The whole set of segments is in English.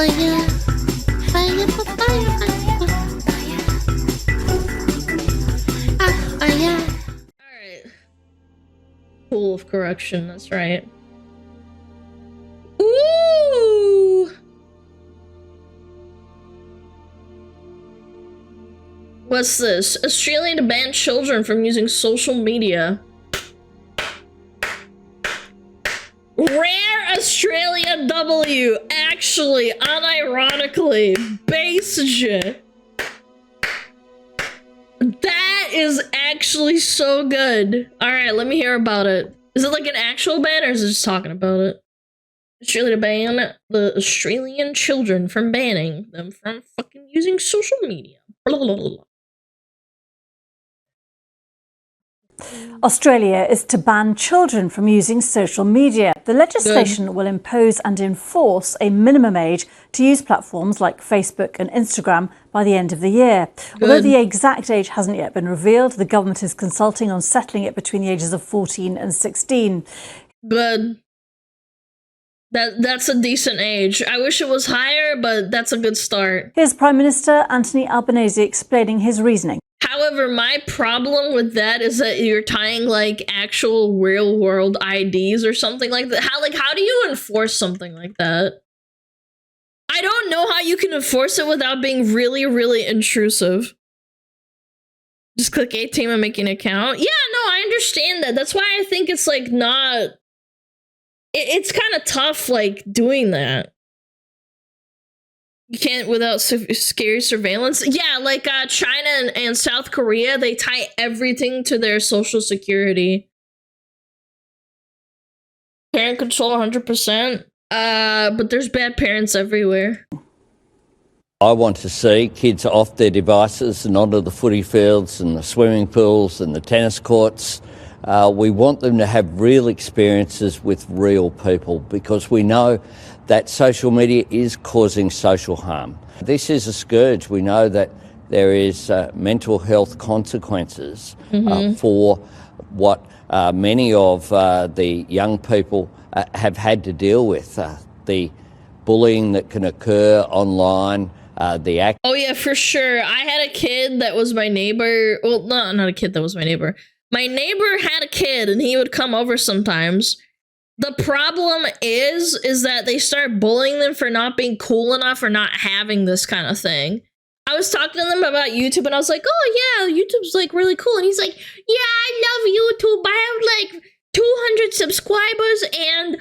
fire, fire for fire, fire. Alright. Pool of correction, that's right. Ooh! What's this? Australia to ban children from using social media. Rare Australia W. Actually, unironically, based. That is actually so good. Alright, let me hear about it. Is it like an actual ban or is it just talking about it? Australia to ban the Australian children from banning them from fucking using social media. Blah, blah, blah, blah. Australia is to ban children from using social media. The legislation will impose and enforce a minimum age to use platforms like Facebook and Instagram by the end of the year. Although the exact age hasn't yet been revealed, the government is consulting on settling it between the ages of 14 and 16. Good. That's a decent age. I wish it was higher, but that's a good start. Here's Prime Minister Anthony Albanese explaining his reasoning. However, my problem with that is that you're tying like actual real world IDs or something like that. How do you enforce something like that? I don't know how you can enforce it without being really, really intrusive. Just click 18 and make an account. Yeah, no, I understand that. That's why I think it's like not... It's kind of tough like doing that. You can't without scary surveillance. Yeah, like China and South Korea, they tie everything to their social security. Parent control 100%. But there's bad parents everywhere. I want to see kids off their devices and onto the footy fields and the swimming pools and the tennis courts. We want them to have real experiences with real people because we know that social media is causing social harm. This is a scourge. We know that there is mental health consequences for what many of the young people have had to deal with. The bullying that can occur online, Oh yeah, for sure. I had a kid that was my neighbor. Well, not a kid that was my neighbor. My neighbor had a kid and he would come over sometimes. The problem is that they start bullying them for not being cool enough or not having this kind of thing. I was talking to them about YouTube and I was like, oh yeah, YouTube's like really cool. And he's like, yeah, I love YouTube. I have like 200 subscribers and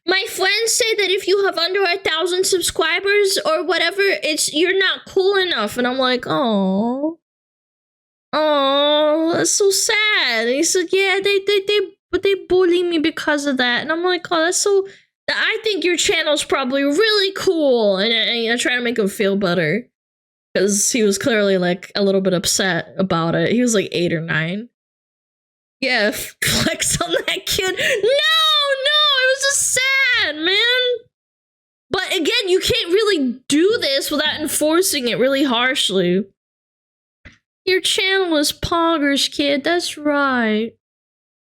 my friends say that if you have under 1,000 subscribers or whatever, you're not cool enough. And I'm like, oh, that's so sad. And he said, yeah, they bully me because of that. And I'm like, oh, that's so... I think your channel's probably really cool. And I try to make him feel better. Because he was clearly, like, a little bit upset about it. He was, like, 8 or 9. Yeah, flex on that kid. No, it was just sad, man. But again, you can't really do this without enforcing it really harshly. Your channel is poggers, kid. That's right.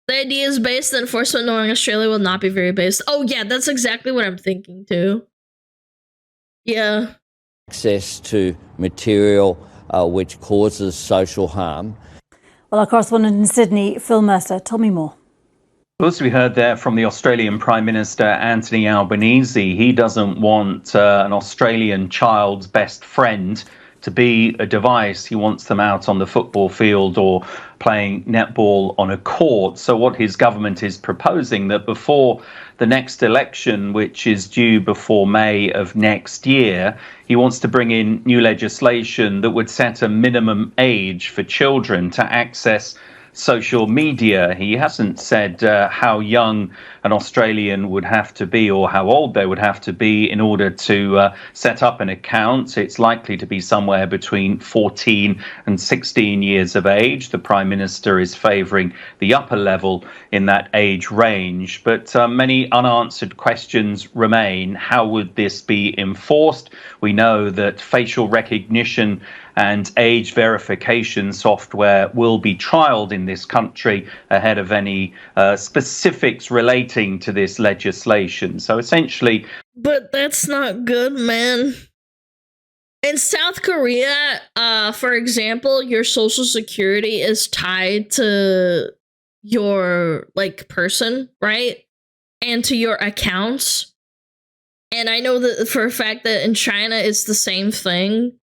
The idea is based, the enforcement knowing Australia will not be very based. Oh yeah, that's exactly what I'm thinking too. Yeah. Access to material which causes social harm. Well, our correspondent in Sydney, Phil Mercer, tell me more. As we heard there from the Australian Prime Minister Anthony Albanese, he doesn't want an Australian child's best friend to be a device. He wants them out on the football field or playing netball on a court. So what his government is proposing, that before the next election, which is due before May of next year, he wants to bring in new legislation that would set a minimum age for children to access social media. He hasn't said how young an Australian would have to be or how old they would have to be in order to set up an account. It's likely to be somewhere between 14 and 16 years of age. The Prime Minister is favouring the upper level in that age range. But many unanswered questions remain. How would this be enforced? We know that facial recognition and age verification software will be trialed in this country ahead of any specifics relating to this legislation. So essentially... But that's not good, man. In South Korea, for example, your social security is tied to your, like, person, right? And to your accounts. And I know that for a fact that in China, it's the same thing.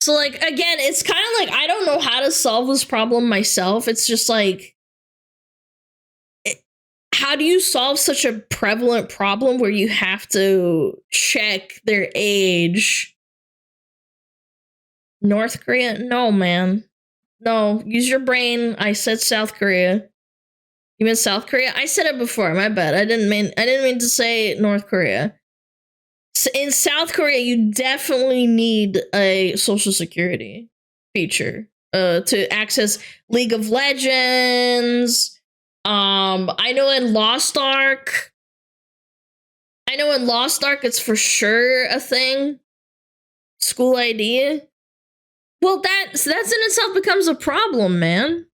So, like, again, it's kind of like, I don't know how to solve this problem myself. It's just like, how do you solve such a prevalent problem where you have to check their age? North Korea? No, man. No, use your brain. I said South Korea. You meant South Korea? I said it before. My bad. I didn't mean to say North Korea. In South Korea, you definitely need a social security feature to access League of Legends. I know in Lost Ark. It's for sure a thing. School ID. Well, that's in itself becomes a problem, man.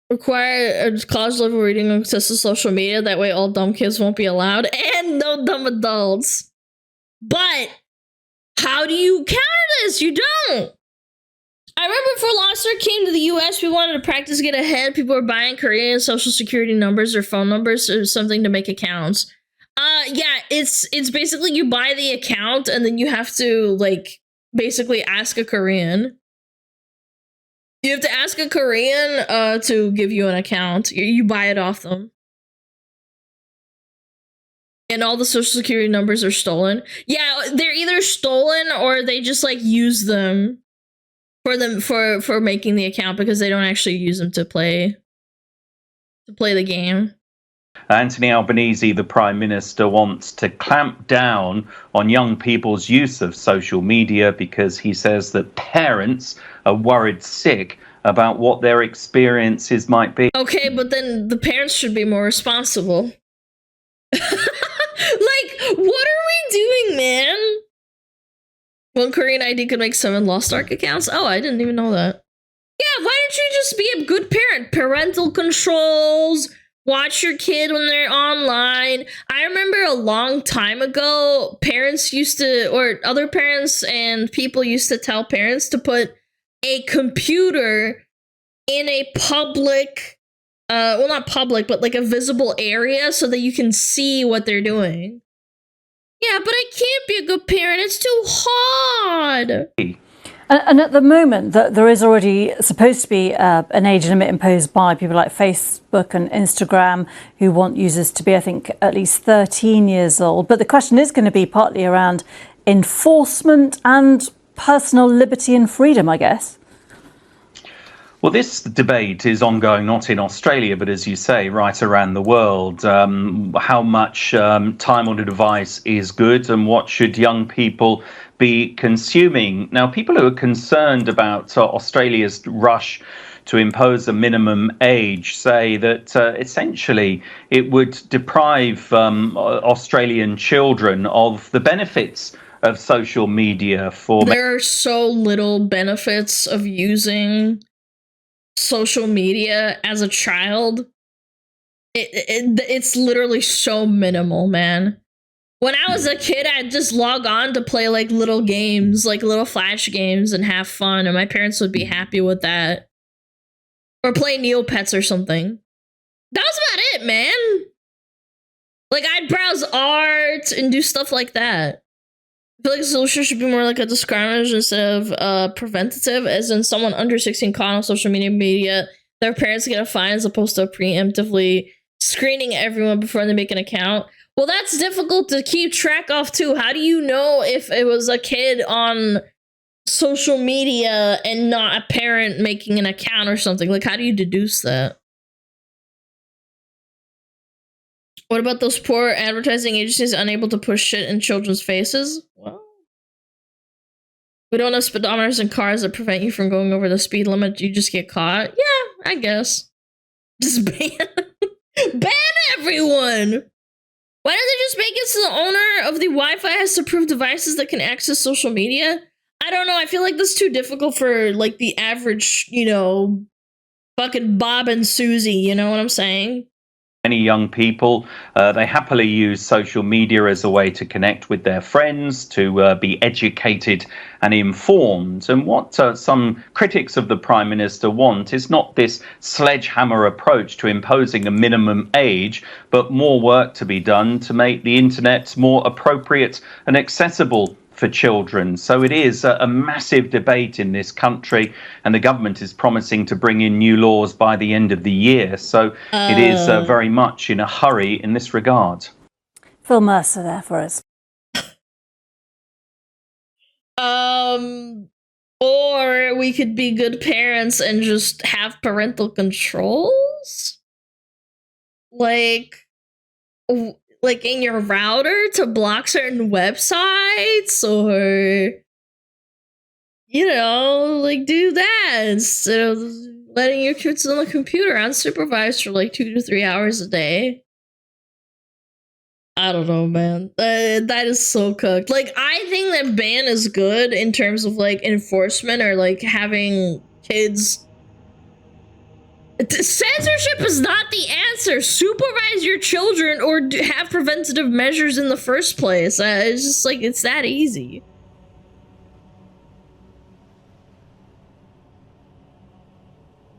Require a college level reading access to social media. That way all dumb kids won't be allowed. And no dumb adults. But how do you counter this? You don't. I remember before Lost Ark came to the US, we wanted to practice to get ahead. People were buying Korean social security numbers or phone numbers or something to make accounts. Yeah, it's basically you buy the account and then you have to, like, basically ask a Korean. You have to ask a Korean to give you an account. You buy it off them. And all the social security numbers are stolen. Yeah, they're either stolen or they just, like, use them for making the account because they don't actually use them to play the game. Anthony Albanese, the Prime Minister, wants to clamp down on young people's use of social media because he says that parents are worried sick about what their experiences might be. Okay, but then the parents should be more responsible. Like, what are we doing, man? One Korean ID could make 7 Lost Ark accounts? Oh, I didn't even know that. Yeah, why don't you just be a good parent? Parental controls... Watch your kid when they're online. I remember a long time ago, parents used to, or other parents and people used to tell parents to put a computer in a public, well, not public, but like a visible area so that you can see what they're doing. Yeah, but I can't be a good parent. It's too hard. And at the moment, there is already supposed to be an age limit imposed by people like Facebook and Instagram who want users to be, I think, at least 13 years old. But the question is going to be partly around enforcement and personal liberty and freedom, I guess. Well, this debate is ongoing not in Australia, but as you say, right around the world. How much time on a device is good and what should young people be consuming? Now, people who are concerned about Australia's rush to impose a minimum age say that essentially it would deprive Australian children of the benefits of social media. There are so little benefits of using social media as a child. It's literally so minimal, man. When I was a kid, I'd just log on to play like little games, like little flash games, and have fun, and my parents would be happy with that. Or play Neopets or something. That was about it, man. Like, I'd browse art and do stuff like that. I feel like a solution should be more like a discrimination instead of preventative, as in someone under 16 caught on social media, their parents get a fine as opposed to preemptively screening everyone before they make an account. Well, that's difficult to keep track of, too. How do you know if it was a kid on social media and not a parent making an account or something? Like, how do you deduce that? What about those poor advertising agencies unable to push shit in children's faces? Well, we don't have speedometers in cars that prevent you from going over the speed limit. You just get caught. Yeah, I guess. Just ban everyone. Why don't they just make it so the owner of the Wi-Fi has to approve devices that can access social media? I don't know. I feel like that's too difficult for like the average, you know, fucking Bob and Susie. You know what I'm saying? Many young people, they happily use social media as a way to connect with their friends, to be educated and informed. And what some critics of the Prime Minister want is not this sledgehammer approach to imposing a minimum age, but more work to be done to make the internet more appropriate and accessible for children. So it is a massive debate in this country, and the government is promising to bring in new laws by the end of the year. So it is very much in a hurry in this regard. Phil Mercer there for us. Or we could be good parents and just have parental controls? Like in your router to block certain websites, or, you know, like do that instead of letting your kids on the computer unsupervised for like 2 to 3 hours a day. I don't know, man. That is so cooked. Like, I think that ban is good in terms of like enforcement or like having kids. Censorship is not the answer. Supervise your children or have preventative measures in the first place. It's just like, it's that easy.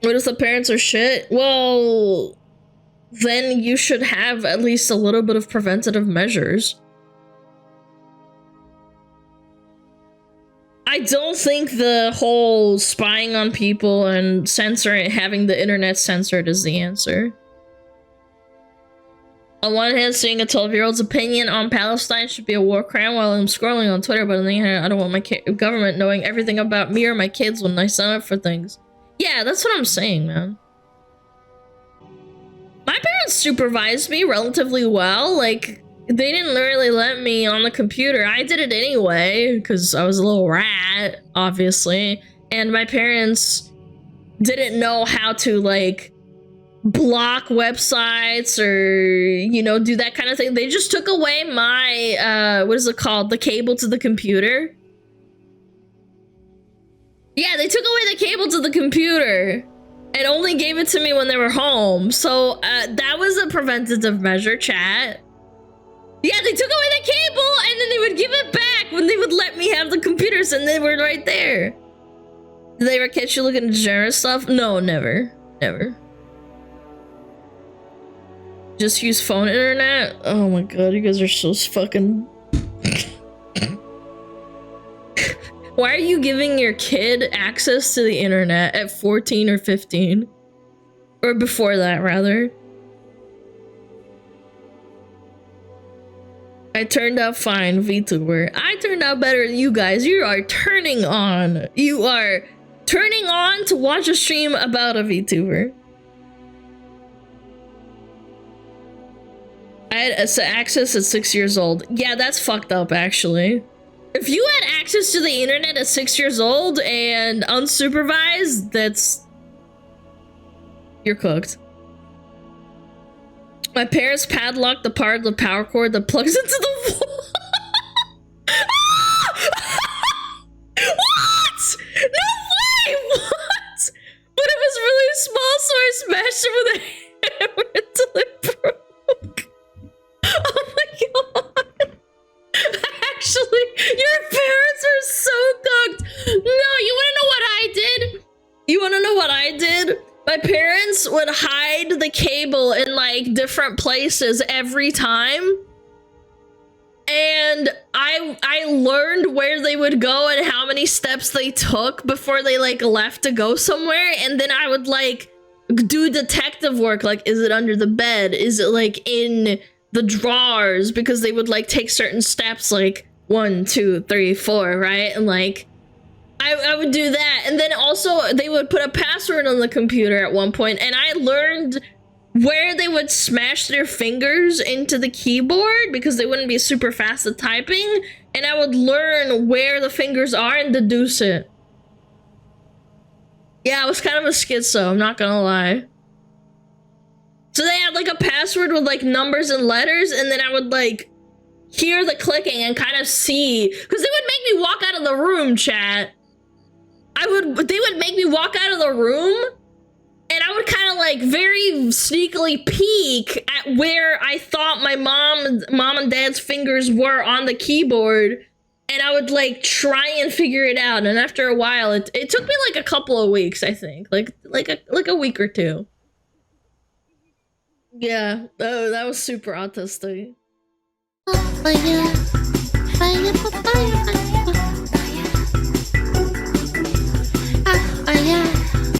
What if the parents are shit? Well, then you should have at least a little bit of preventative measures. I don't think the whole spying on people and censoring, having the internet censored is the answer. On one hand, seeing a 12-year-old's opinion on Palestine should be a war crime while I'm scrolling on Twitter, but on the other hand, I don't want my government knowing everything about me or my kids when I sign up for things. Yeah, that's what I'm saying, man. My parents supervised me relatively well, like, they didn't really let me on the computer. I did it anyway, because I was a little rat, obviously. And my parents didn't know how to, like, block websites or, you know, do that kind of thing. They just took away my, what is it called? The cable to the computer. Yeah, they took away the cable to the computer and only gave it to me when they were home. So, that was a preventative measure, chat. Yeah, they took away the cable, and then they would give it back when they would let me have the computers, and they were right there. Did they ever catch you looking at degenerate stuff? No, never. Never. Just use phone internet? Oh my god, you guys are so fucking... Why are you giving your kid access to the internet at 14 or 15? Or before that, rather. I turned out fine, VTuber. I turned out better than you guys. You are turning on. You are turning on to watch a stream about a VTuber. I had access at 6 years old. Yeah, that's fucked up, actually. If you had access to the internet at 6 years old and unsupervised, that's... You're cooked. My parents padlocked the part of the power cord that plugs into the wall. What? No way! What? But it was really small, so I smashed it with a hammer until it broke. Oh my god. Actually, your parents are so cooked. No, you wanna know what I did? You wanna know what I did? My parents would hide the cable in like different places every time. And I learned where they would go and how many steps they took before they like left to go somewhere. And then I would like do detective work. Like, is it under the bed? Is it like in the drawers? Because they would like take certain steps, like 1, 2, 3, 4, right? And like, I would do that. And then also they would put a password on the computer at one point, and I learned where they would smash their fingers into the keyboard because they wouldn't be super fast at typing, and I would learn where the fingers are and deduce it. Yeah, I was kind of a schizo, I'm not gonna lie. So they had like a password with like numbers and letters, and then I would like hear the clicking and kind of see, because they would make me walk out of the room, chat. They would make me walk out of the room, and I would kind of like very sneakily peek at where I thought my mom and dad's fingers were on the keyboard, and I would like try and figure it out. And after a while, it took me like a couple of weeks, I think, like a week or two. Yeah, oh, that was super autistic.